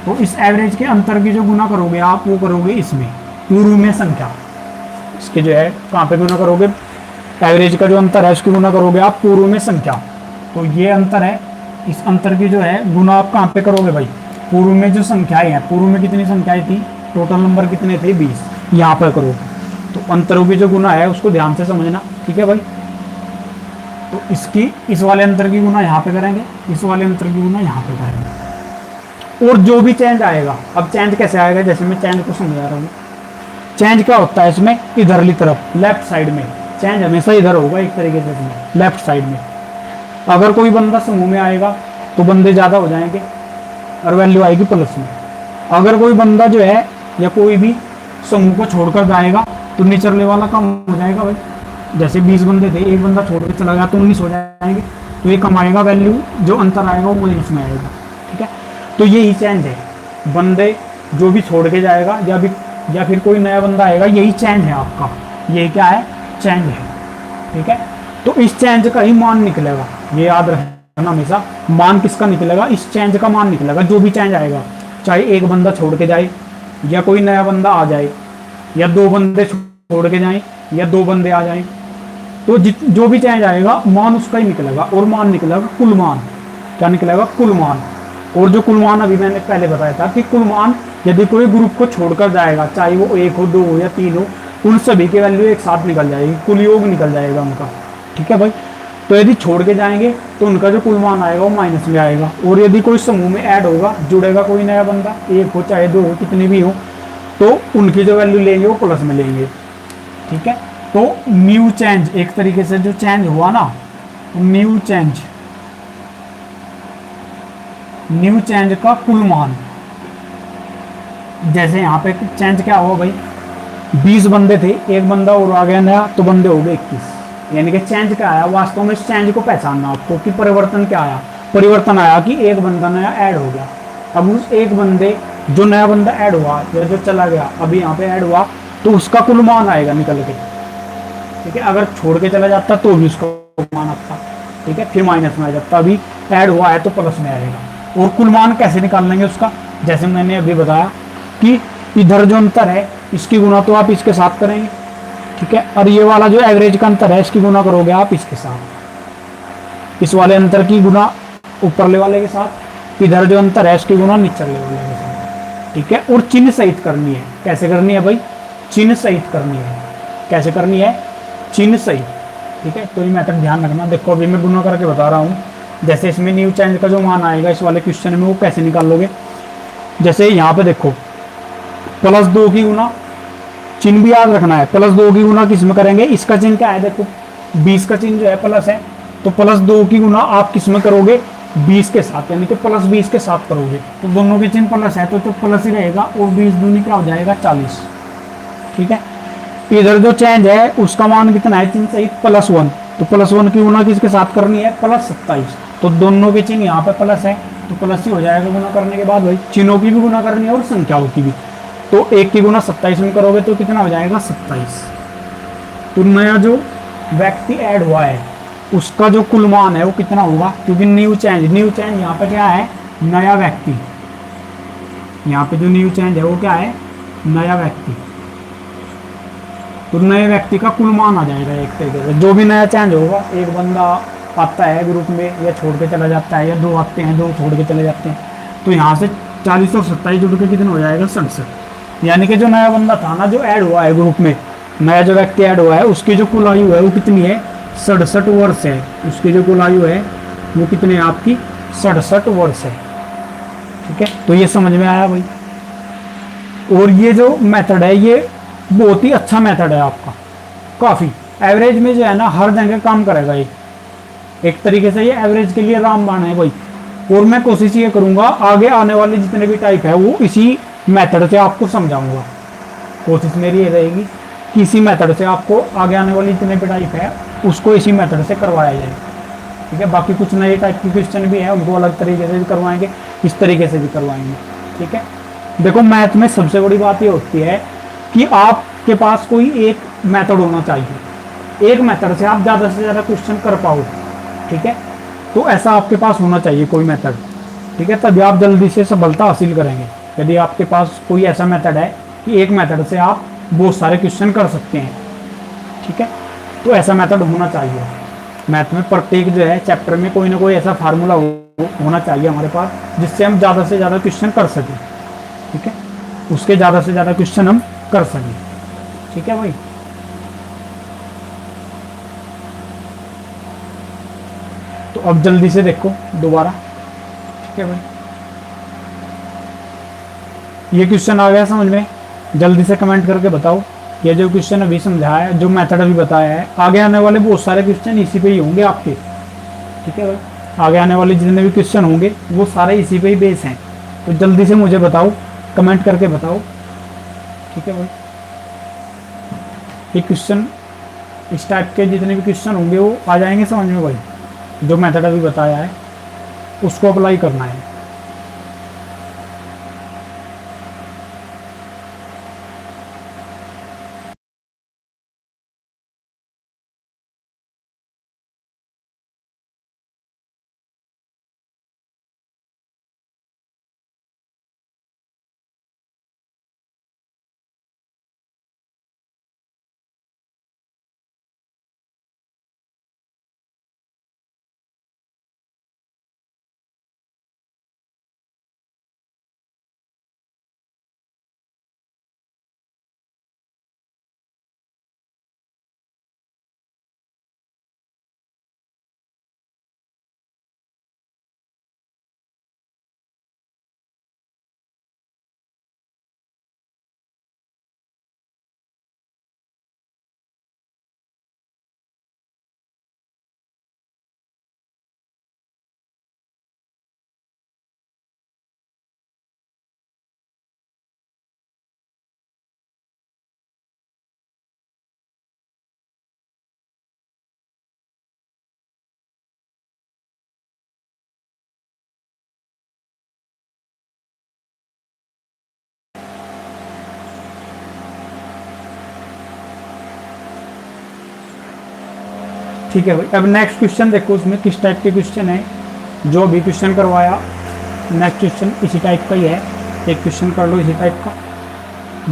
तो इस एवरेज के अंतर की जो गुना करोगे आप, वो करोगे इसमें पूर्व में संख्या, इसके जो है कहाँ पे गुना करोगे, एवरेज का जो अंतर है उसकी गुना करोगे आप पूर्व में संख्या। तो ये अंतर है, इस अंतर की जो है गुना आप कहाँ पे करोगे भाई, पूर्व में जो संख्याएं हैं, पूर्व में कितनी संख्याएं थी, टोटल नंबर कितने थे 20, यहाँ पर करोगे। तो अंतरों की जो गुना है उसको ध्यान से समझना। ठीक है भाई, तो इसकी, इस वाले अंतर की गुना यहाँ पे करेंगे, इस वाले अंतर की गुना यहाँ पे करेंगे। और जो भी चेंज आएगा, अब चेंज कैसे आएगा, जैसे मैं चेंज को समझा रहा हूँ। चेंज क्या होता है इसमें, इधरली तरफ लेफ्ट साइड में चेंज हमेशा इधर होगा एक तरीके से, इसमें लेफ्ट साइड में। अगर कोई बंदा समूह में आएगा तो बंदे ज़्यादा हो जाएंगे और वैल्यू आएगी प्लस में। अगर कोई बंदा जो है या कोई भी समूह को छोड़कर जाएगा तो निचले वाला कम हो जाएगा भाई। जैसे 20 बंदे थे, एक बंदा छोड़ के चला गया तो 19 हो जाएंगे, तो ये कम आएगा, वैल्यू जो अंतर आएगा वो माइनस में आएगा। ठीक है, तो यही चेंज है, बंदे जो भी छोड़ के जाएगा या फिर कोई नया बंदा आएगा, यही चेंज है आपका, यही क्या है, चेंज है। ठीक है, तो इस चेंज का ही मान निकलेगा, ये याद रखना हमेशा, मान किसका निकलेगा, इस चेंज का मान निकलेगा। जो भी चेंज आएगा, चाहे एक बंदा छोड़ के जाए या कोई नया बंदा आ जाए, या 2 बंदे छोड़ के जाएं या 2 बंदे आ जाएं, तो जो भी चेंज आएगा मान उसका ही निकलेगा, और मान निकलेगा कुल मान। क्या निकलेगा, कुल मान। और जो कुल मान अभी मैंने पहले बताया था कि कुल मान यदि कोई ग्रुप को छोड़कर जाएगा, चाहे वो 1 हो, 2 हो या 3 हो, उन सभी की वैल्यू एक साथ निकल जाएगी, कुल योग निकल जाएगा उनका। ठीक है भाई, तो यदि छोड़ के जाएंगे तो उनका जो कुल मान आएगा वो माइनस में आएगा। और यदि कोई समूह में ऐड होगा, जुड़ेगा कोई नया बंदा, 1 हो चाहे 2 हो, कितने भी हो, तो उनकी जो वैल्यू लेंगे वो प्लस में लेंगे। ठीक है, तो न्यू चेंज, एक तरीके से जो चेंज हुआ ना, न्यू चेंज का कुल मान। जैसे यहाँ पे चेंज क्या हुआ भाई, 20 बंदे थे, एक बंदा और आ गया नया, तो बंदे हो गए 21। यानी कि चेंज क्या आया, वास्तव में इस चेंज को पहचानना आपको कि परिवर्तन क्या आया। परिवर्तन आया कि एक बंदा नया ऐड हो गया। अब उस एक बंदे, जो नया बंदा ऐड हुआ या जो चला गया, अभी यहाँ पे ऐड हुआ, तो उसका कुल मान आएगा निकल के। ठीक है, अगर छोड़ के चला जाता तो भी उसका मान आता। ठीक है, फिर माइनस में आ जाता, अभी ऐड हुआ है तो प्लस में आएगा। और कुल मान कैसे निकाल लेंगे उसका, जैसे मैंने अभी बताया कि इधर जो अंतर है इसकी गुना तो आप इसके साथ करेंगे, ठीक है, और ये वाला जो एवरेज का अंतर है इसकी गुना करोगे आप इसके साथ, इस वाले अंतर की गुना ऊपरले वाले के साथ, इधर जो अंतर है इसकी गुना निचले वाले के साथ, ठीक है। और चिन्ह सहित करनी है, कैसे करनी है भाई, चिन्ह सहित करनी है, कैसे करनी है, चिन्ह सहित, ठीक है। तो ये मेथड ध्यान रखना। देखो अभी मैं गुना करके बता रहा हूँ, जैसे इसमें न्यू चेंज का जो मान आएगा इस वाले क्वेश्चन में वो कैसे निकालोगे, जैसे यहाँ पे देखो +2 की गुना, चिन्ह भी याद रखना है, +2 की गुना किस में करेंगे, इसका चिन्ह क्या है, देखो 20 का चिन्ह जो है प्लस है, तो +2 की गुना आप किस में करोगे, 20 के साथ, यानी कि +20 के साथ करोगे, तो दोनों के चिन्ह प्लस है तो प्लस ही रहेगा, और 20 दूनी क्या हो जाएगा 40, ठीक है। इधर जो चेंज है उसका मान कितना है, चिन्ह सहित +1, तो +1 की गुना किसके साथ करनी है, +27, तो दोनों के चिन्ह यहाँ पे प्लस है तो प्लस ही हो जाएगा गुना करने के बाद भाई, चिन्हों की भी गुना करनी है और संख्याओं की भी, तो 1 की गुना 27 में करोगे तो कितना हो जाएगा 27। तो नया जो व्यक्ति ऐड हुआ है उसका जो कुल मान है वो कितना होगा, क्योंकि न्यू चेंज यहाँ पे क्या है, नया व्यक्ति, यहाँ पे जो न्यू चेंज है वो क्या है, नया व्यक्ति, तो नए व्यक्ति का कुल मान आ जाएगा एक तरीके से, जो भी नया चेंज होगा, एक बंदा आता है ग्रुप में या छोड़ के चला जाता है, या 2 आते हैं 2 छोड़ के चले जाते हैं, तो यहाँ से 40 और 27 जुड़ के कितना हो जाएगा 67, यानी कि जो नया बंदा था ना, जो ऐड हुआ है ग्रुप में, नया जो व्यक्ति ऐड हुआ है उसकी जो कुल आयु है वो कितनी है, 67 वर्ष है, उसकी जो कुल आयु है वो कितनी है आपकी, 67 वर्ष है, ठीक है। तो ये समझ में आया भाई। और ये जो मेथड है ये बहुत ही अच्छा मेथड है आपका, काफ़ी एवरेज में जो है ना हर जगह काम करेगा ये, एक तरीके से ये एवरेज के लिए रामबाण है भाई। और मैं कोशिश ये करूंगा आगे आने वाले जितने भी टाइप है वो इसी मेथड से आपको समझाऊंगा, कोशिश मेरी ये रहेगी कि इसी मेथड से आपको आगे आने वाली जितने भी टाइप है उसको इसी मेथड से करवाया जाए, ठीक है। बाकी कुछ नए टाइप के क्वेश्चन भी है उनको अलग तरीके से भी करवाएंगे, इस तरीके से भी करवाएंगे, ठीक है। देखो मैथ में सबसे बड़ी बात ये होती है कि आपके पास कोई एक मेथड होना चाहिए, एक मेथड से आप ज़्यादा से ज़्यादा क्वेश्चन कर पाओ, ठीक है। तो ऐसा आपके पास होना चाहिए कोई मेथड, ठीक है, तभी आप जल्दी से सफलता हासिल करेंगे। यदि आपके पास कोई ऐसा मेथड है कि एक मेथड से आप बहुत सारे क्वेश्चन कर सकते हैं, ठीक है, तो ऐसा मेथड होना चाहिए। मैथ में प्रत्येक जो है चैप्टर में कोई ना कोई ऐसा फार्मूला होना चाहिए हमारे पास जिससे हम ज़्यादा से ज़्यादा क्वेश्चन कर सकें, ठीक है, उसके ज़्यादा से ज़्यादा क्वेश्चन हम कर सकें, ठीक है भाई। तो अब जल्दी से देखो दोबारा, ठीक है भाई, ये क्वेश्चन आ गया समझ में, जल्दी से कमेंट करके बताओ। ये जो क्वेश्चन अभी समझाया है, जो मेथड अभी बताया है, आगे आने वाले बहुत सारे क्वेश्चन इसी पे ही होंगे आपके, ठीक है भाई, आगे आने वाले जितने भी क्वेश्चन होंगे वो सारे इसी पे ही बेस हैं। तो जल्दी से मुझे बताओ, कमेंट करके बताओ, ठीक है भाई। ये क्वेश्चन इस टाइप के जितने भी क्वेश्चन होंगे वो आ जाएंगे समझ में भाई, जो मेथड अभी बताया है उसको अप्लाई करना है। ठीक है भाई। अब नेक्स्ट क्वेश्चन देखो उसमें किस टाइप के क्वेश्चन है। जो अभी क्वेश्चन करवाया नेक्स्ट क्वेश्चन इसी टाइप का ही है, एक क्वेश्चन कर लो इसी टाइप का।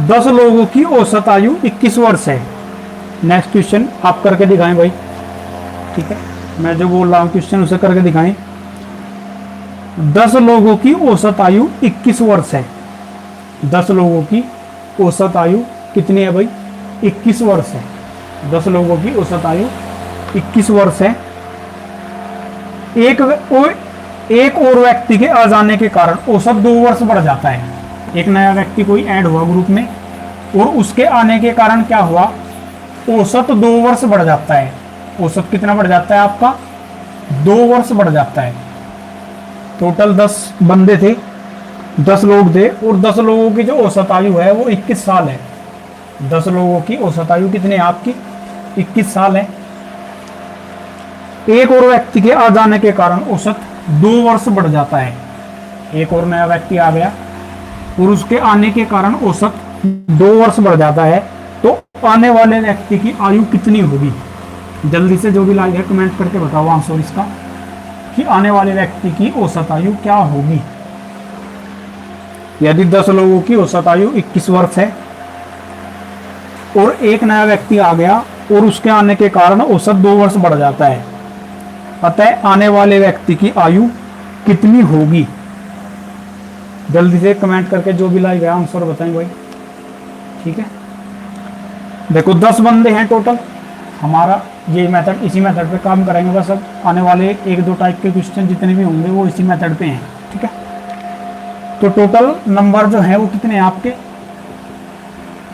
10 लोगों की औसत आयु 21 वर्ष है। नेक्स्ट क्वेश्चन आप करके दिखाएं भाई, ठीक है, मैं जो बोल रहा हूँ क्वेश्चन उसे करके दिखाएं। 10 लोगों की औसत आयु 21 वर्ष है। 10 लोगों की औसत आयु कितनी है भाई? 21 वर्ष है। 10 लोगों की औसत आयु 21 वर्ष है। एक और व्यक्ति के आ जाने के कारण औसत 2 वर्ष बढ़ जाता है। एक नया व्यक्ति कोई ऐड हुआ ग्रुप में और उसके आने के कारण क्या हुआ? औसत 2 वर्ष बढ़ जाता है। औसत कितना बढ़ जाता है आपका? 2 वर्ष बढ़ जाता है। टोटल 10 बंदे थे, 10 लोग थे और 10 लोगों की जो औसत आयु है वो 21 साल है। 10 लोगों की औसत आयु कितनी है आपकी? 21 साल है। एक और व्यक्ति के आ जाने के कारण औसत 2 वर्ष बढ़ जाता है। एक और नया व्यक्ति आ गया और उसके आने के कारण औसत 2 वर्ष बढ़ जाता है। तो आने वाले व्यक्ति की आयु कितनी होगी? जल्दी से जो भी लाइक है कमेंट करके बताओ आंसर इसका कि आने वाले व्यक्ति की औसत आयु क्या होगी। यदि 10 लोगों की औसत आयु 21 वर्ष है और एक नया व्यक्ति आ गया और उसके आने के कारण औसत 2 वर्ष बढ़ जाता है, अतः आने वाले व्यक्ति की आयु कितनी होगी? जल्दी से कमेंट करके जो भी लाइक है आंसर बताएं भाई, ठीक है। देखो 10 बंदे हैं टोटल, हमारा ये मेथड इसी मेथड पे काम करेंगे बस। अब आने वाले 1-2 टाइप के क्वेश्चन जितने भी होंगे वो इसी मेथड पे हैं, ठीक है। तो टोटल नंबर जो है वो कितने हैं आपके?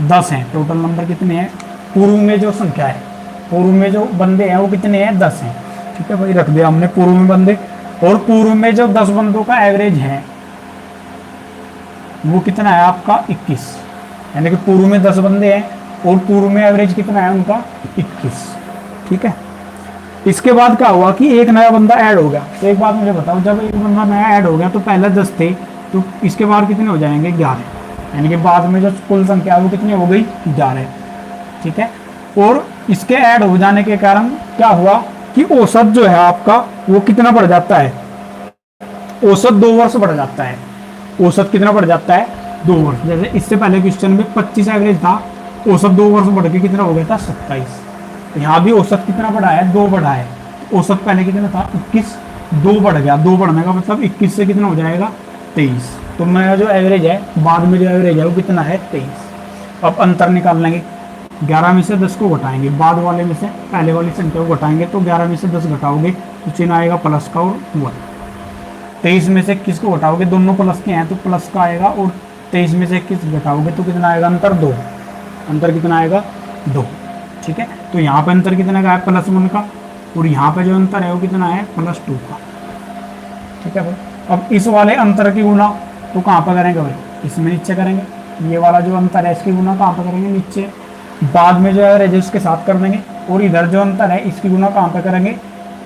10 हैं। टोटल नंबर कितने हैं? पूर्व में जो संख्या है, पूर्व में जो बंदे हैं वो कितने हैं? 10 हैं, ठीक है भाई। रख दिया हमने पूर्व में बंदे। और पूर्व में जो 10 बंदों का एवरेज है वो कितना है आपका? 21। यानी कि पूर्व में 10 बंदे हैं और पूर्व में एवरेज कितना है उनका? 21, ठीक है। इसके बाद क्या हुआ कि एक नया बंदा ऐड हो गया। तो एक बात मुझे बताओ, जब एक बंदा नया ऐड हो गया तो पहले 10 थे, तो इसके बाद कितने हो जाएंगे? 11। यानी कि बाद में जो कुल संख्या है वो कितनी हो गई? 11, ठीक है। और इसके ऐड हो जाने के कारण क्या हुआ कि औसत जो है आपका वो कितना बढ़ जाता है? औसत 2 वर्ष बढ़ जाता है। औसत कितना बढ़ जाता है? 2 वर्ष। जैसे इससे पहले क्वेश्चन में 25 एवरेज था, औसत 2 वर्ष बढ़ के कितना हो गया था? 27। यहाँ भी औसत कितना बढ़ा है? 2 बढ़ा है। औसत पहले कितना था? 21, 2 बढ़ गया। 2 बढ़ने का मतलब 21 से कितना हो जाएगा? 23। तो मेरा जो एवरेज है, बाद में जो एवरेज है वो कितना है? 23। अब अंतर निकाल लेंगे। 11 में से 10 को घटाएंगे, बाद वाले में से पहले वाली संख्या को घटाएंगे, तो 11 में से 10 घटाओगे तो चिन्ह आएगा प्लस का और 1। 23 में से 21 को घटाओगे, दोनों प्लस के हैं तो प्लस का आएगा, और 23 में से 21 घटाओगे तो कितना आएगा? अंतर 2। अंतर कितना आएगा? 2, ठीक है। तो यहाँ पे अंतर कितना का है? +1 का। और यहाँ पे जो अंतर है वो कितना है? +2 का, ठीक है भाई। अब इस वाले अंतर की गुणा तो कहाँ पर करेंगे भाई? इसमें नीचे करेंगे। ये वाला जो अंतर है इसकी गुणा कहाँ पर करेंगे? नीचे। बाद में जो एवरेज है उसके साथ कर देंगे। और इधर जो अंतर है इसकी गुणा कहाँ पर करेंगे?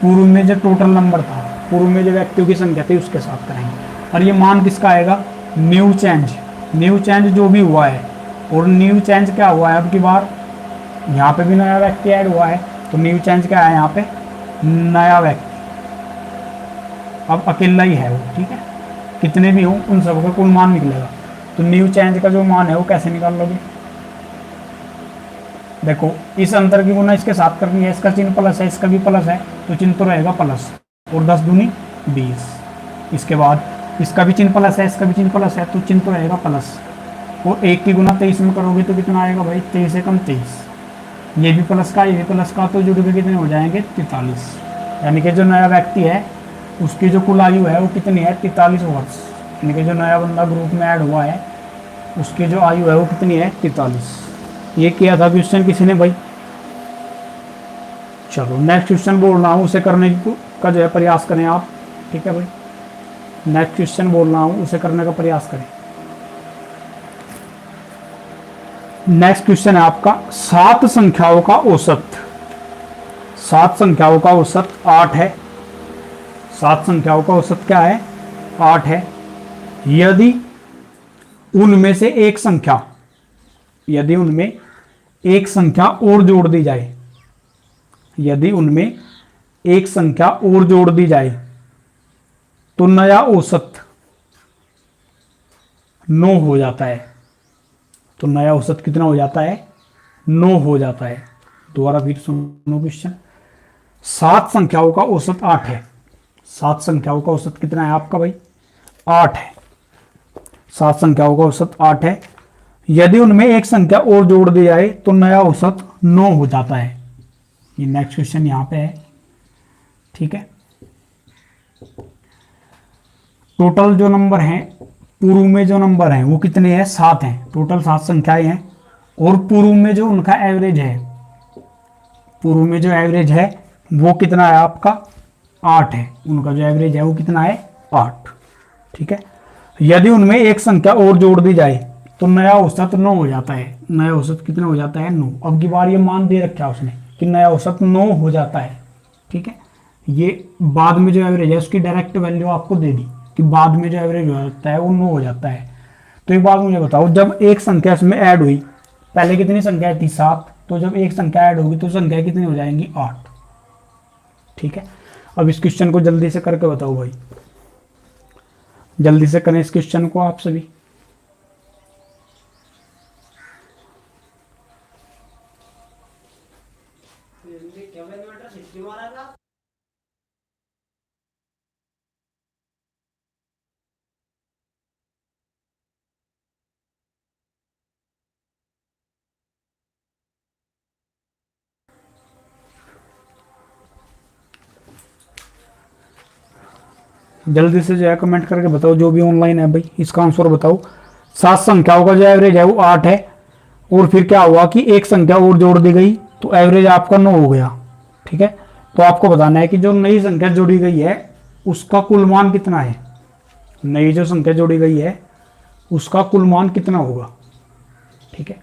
पूर्व में जो टोटल नंबर था, पूर्व में जो व्यक्तियों की संख्या थी उसके साथ करेंगे। और ये मान किसका आएगा? New change. न्यू चेंज जो भी हुआ है, और न्यू चेंज क्या हुआ है अब की बार? यहाँ पे भी नया व्यक्ति ऐड हुआ है, तो न्यू चेंज क्या है यहाँ पे? नया व्यक्ति। अब अकेला ही है वो, ठीक है। कितने भी हो उन सबका कुल मान निकलेगा। तो न्यू चेंज का जो मान है वो कैसे निकाल लोगे? देखो, इस अंतर की गुना इसके साथ करनी है। इसका चिन्ह प्लस है, इसका भी प्लस है, तो चिन्ह तो रहेगा प्लस। और 10 दूनी 20। इसके बाद इसका भी चिन्ह प्लस है, इसका भी चिन्ह प्लस है, तो चिन्ह तो रहेगा प्लस। और 1 की गुना 23 में करोगे तो कितना आएगा भाई? 23 से कम 23। ये भी प्लस का, ये भी प्लस का, तो जुड़ के कितने हो जाएंगे? 43। यानी कि जो नया व्यक्ति है उसकी जो कुल आयु है वो कितनी है? 43 वर्ष। यानी कि जो नया बंदा ग्रुप में ऐड हुआ है उसकी जो आयु है वो कितनी है? 43। ये किया था क्वेश्चन किसी ने भाई? चलो नेक्स्ट क्वेश्चन बोल रहा हूँ, उसे करने का जो है प्रयास करें आप, ठीक है भाई। नेक्स्ट क्वेश्चन बोल रहा हूँ, उसे करने का प्रयास करें। नेक्स्ट क्वेश्चन है आपका 7 संख्याओं का औसत। 7 संख्याओं का औसत 8 है। 7 संख्याओं का औसत क्या है? 8 है। यदि उनमें से एक संख्या, यदि उनमें एक संख्या और जोड़ दी जाए, यदि उनमें एक संख्या और जोड़ दी जाए तो नया औसत 9 हो जाता है। तो नया औसत कितना हो जाता है? 9 हो जाता है। दोबारा फिर सुनो क्वेश्चन। 7 संख्याओं का औसत 8 है। 7 संख्याओं का औसत कितना है आपका भाई? 8 है। 7 संख्याओं का औसत 8 है। यदि उनमें एक संख्या और जोड़ दी जाए तो नया औसत 9 हो जाता है। ये नेक्स्ट क्वेश्चन यहां पे है, ठीक है। टोटल जो नंबर हैं, पूर्व में जो नंबर हैं वो कितने हैं? 7 हैं। टोटल 7 संख्याएं हैं। और पूर्व में जो उनका एवरेज है, पूर्व में जो एवरेज है वो कितना है आपका? 8 है। उनका जो एवरेज है वो कितना है? 8, ठीक है। यदि उनमें एक संख्या और जोड़ दी जाए तो नया औसत 9 हो जाता है। नया औसत कितना हो जाता है? 9। अब की बार ये मान दे रखा है उसने कि नया औसत 9 हो जाता है, ठीक है। ये बाद में जो एवरेज है उसकी डायरेक्ट वैल्यू आपको दे दी कि बाद में जो एवरेज हो जाता है वो 9 हो जाता है। तो एक बात मुझे बताओ, जब एक संख्या इसमें ऐड हुई, पहले कितनी संख्या थी? 7। तो जब एक संख्या ऐड होगी तो संख्या कितनी हो जाएंगी? 8, ठीक है। अब इस क्वेश्चन को जल्दी से करके बताओ भाई, जल्दी से करें इस क्वेश्चन को आप सभी। जल्दी से जो है कमेंट करके बताओ, जो भी ऑनलाइन है भाई, इसका आंसर बताओ। 7 संख्याओं का जो एवरेज है वो 8 है। और फिर क्या हुआ कि एक संख्या और जोड़ दी गई तो एवरेज आपका 9 हो गया, ठीक है। तो आपको बताना है कि जो नई संख्या जोड़ी गई है उसका कुल मान कितना है। नई जो संख्या जोड़ी गई है उसका कुल मान कितना होगा, ठीक है।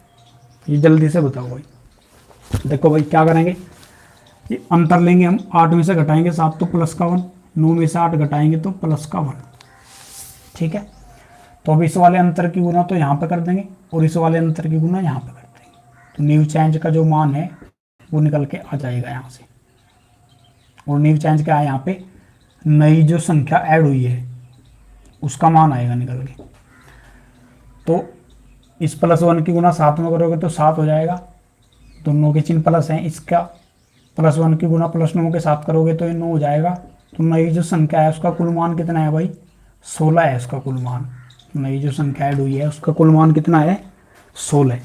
ये जल्दी से बताओ भाई। देखो भाई क्या करेंगे, ये अंतर लेंगे हम। 8 में से घटाएंगे 7 तो प्लस का 1, 9 में से 8 घटाएंगे तो प्लस का 1, ठीक है। तो अब इस वाले अंतर की गुना तो यहाँ पे कर देंगे और इस वाले अंतर की गुना यहाँ पे कर देंगे। तो न्यू चेंज का जो मान है वो निकल के आ जाएगा यहाँ से। और न्यू चेंज क्या है यहाँ पे? नई जो संख्या ऐड हुई है उसका मान आएगा निकल के। तो इस +1 की गुना 7 में करोगे तो 7 हो जाएगा। दोनों के चिन्ह प्लस हैं। इसका +1 की गुना +9 के साथ करोगे तो ये 9 हो जाएगा। तो नई जो संख्या है उसका कुल मान कितना है भाई? 16 है उसका कुल मान। नई जो संख्या ऐड हुई है उसका कुल मान कितना है? 16,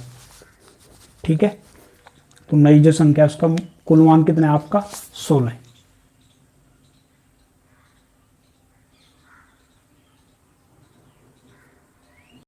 ठीक है। तो नई जो संख्या है उसका कुल मान कितना है आपका? 16।